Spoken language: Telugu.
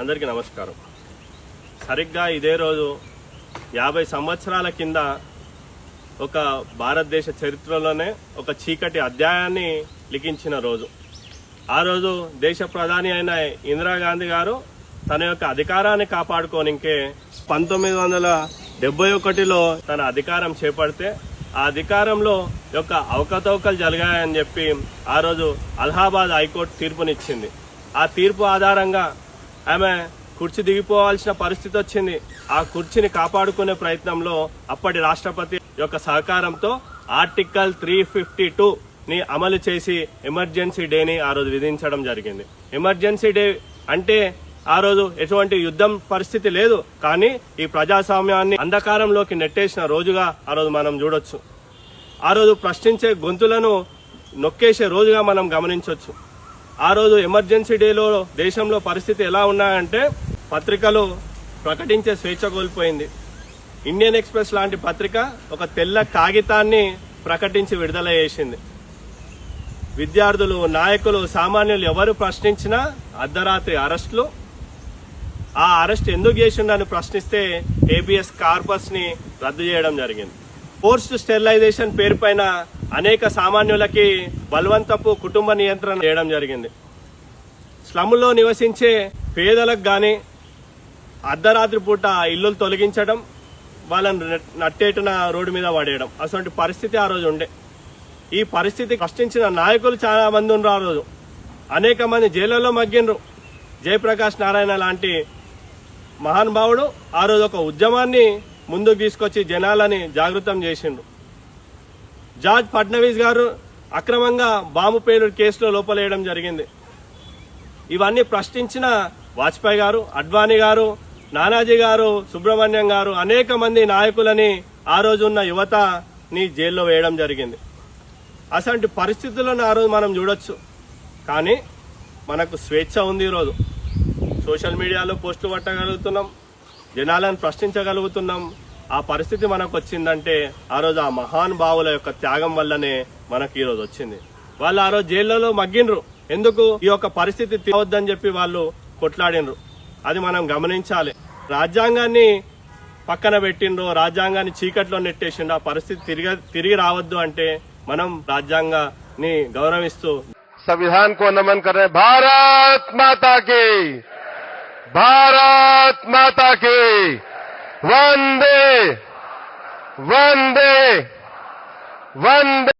అందరికీ నమస్కారం. సరిగ్గా ఇదే రోజు 50 సంవత్సరాల కింద ఒక భారతదేశ చరిత్రలోనే ఒక చీకటి అధ్యాయాన్ని లిఖించిన రోజు. ఆ రోజు దేశ ప్రధాని అయిన ఇందిరాగాంధీ గారు తన యొక్క అధికారాన్ని కాపాడుకోనికే 1971లో తన అధికారం చేపడితే ఆ అధికారంలో యొక్క అవకతవకలు జరిగాయని చెప్పి ఆ రోజు అలహాబాద్ హైకోర్టు తీర్పునిచ్చింది. ఆ తీర్పు ఆధారంగా ఆమె కుర్చీ దిగిపోవాల్సిన పరిస్థితి వచ్చింది. ఆ కుర్చీని కాపాడుకునే ప్రయత్నంలో అప్పటి రాష్ట్రపతి యొక్క సహకారంతో ఆర్టికల్ 352 ని అమలు చేసి ఎమర్జెన్సీ డేని ఆ రోజు విధించడం జరిగింది. ఎమర్జెన్సీ డే అంటే ఆ రోజు ఎటువంటి యుద్ధం పరిస్థితి లేదు, కానీ ఈ ప్రజాస్వామ్యాన్ని అంధకారంలోకి నెట్టేసిన రోజుగా ఆ రోజు మనం చూడొచ్చు. ఆ రోజు ప్రశ్నించే గొంతులను నొక్కేసే రోజుగా మనం గమనించవచ్చు. ఆ రోజు ఎమర్జెన్సీ డేలో దేశంలో పరిస్థితి ఎలా ఉన్నాయంటే పత్రికలు ప్రకటించే స్వేచ్ఛ కోల్పోయింది. ఇండియన్ ఎక్స్ప్రెస్ లాంటి పత్రిక ఒక తెల్ల కాగితాన్ని ప్రకటించి విడుదల చేసింది. విద్యార్థులు, నాయకులు, సామాన్యులు ఎవరు ప్రశ్నించినా అర్ధరాత్రి అరెస్టులు. ఆ అరెస్ట్ ఎందుకు చేసిండని ప్రశ్నిస్తే ఏబిఎస్ కార్పస్ ని రద్దు చేయడం జరిగింది. ఫోర్స్డ్ స్టెరిలైజేషన్ పేరు పైన అనేక సామాన్యులకి బలవంతపు కుటుంబ నియంత్రణ చేయడం జరిగింది. స్లమ్లో నివసించే పేదలకు గాని అర్ధరాత్రి పూట ఇల్లులు తొలగించడం, వాళ్ళని నట్టేటున రోడ్డు మీద పడేయడం, అటువంటి పరిస్థితి ఆ రోజు ఉండే. ఈ పరిస్థితి ప్రశ్నించిన నాయకులు చాలా మంది ఉన్నారు. ఆ రోజు అనేక మంది జైళ్లలో మగ్గినరు. జయప్రకాష్ నారాయణ లాంటి మహానుభావుడు ఆ రోజు ఒక ఉద్యమాన్ని ముందుకు తీసుకొచ్చి జనాలని జాగృతం చేసిండు. జార్జ్ ఫడ్నవీస్ గారు అక్రమంగా బాంబు పేలుడు కేసులో లోపలేయడం జరిగింది. ఇవన్నీ ప్రశ్నించిన వాజ్పేయి గారు, అడ్వాణి గారు, నానాజీ గారు, సుబ్రహ్మణ్యం గారు, అనేక మంది నాయకులని ఆ రోజు ఉన్న యువతని జైల్లో వేయడం జరిగింది. అసలు పరిస్థితులను ఆ రోజు మనం చూడొచ్చు. కానీ మనకు స్వేచ్ఛ ఉంది. ఈరోజు సోషల్ మీడియాలో పోస్టులు పట్టగలుగుతున్నాం, జనాలను ప్రశ్నించగలుగుతున్నాం. ఆ పరిస్థితి మనకు వచ్చిందంటే ఆ రోజు ఆ మహానుభావుల యొక్క త్యాగం వల్లనే మనకు ఈ రోజు వచ్చింది. వాళ్ళు ఆ రోజు జైళ్లలో మగ్గినరు. ఎందుకు? ఈ యొక్క పరిస్థితి తీయవద్దని చెప్పి వాళ్ళు కొట్లాడినరు. అది మనం గమనించాలి. రాజ్యాంగాన్ని పక్కన పెట్టిండ్రు, రాజ్యాంగాన్ని చీకట్లో నెట్టేసిండ్రు. ఆ పరిస్థితి తిరిగి రావద్దు అంటే మనం రాజ్యాంగాన్ని గౌరవిస్తూ संविधान को नमन कर रहे हैं। भारत माता की, भारत माता की, वंदे वंदे वंदे।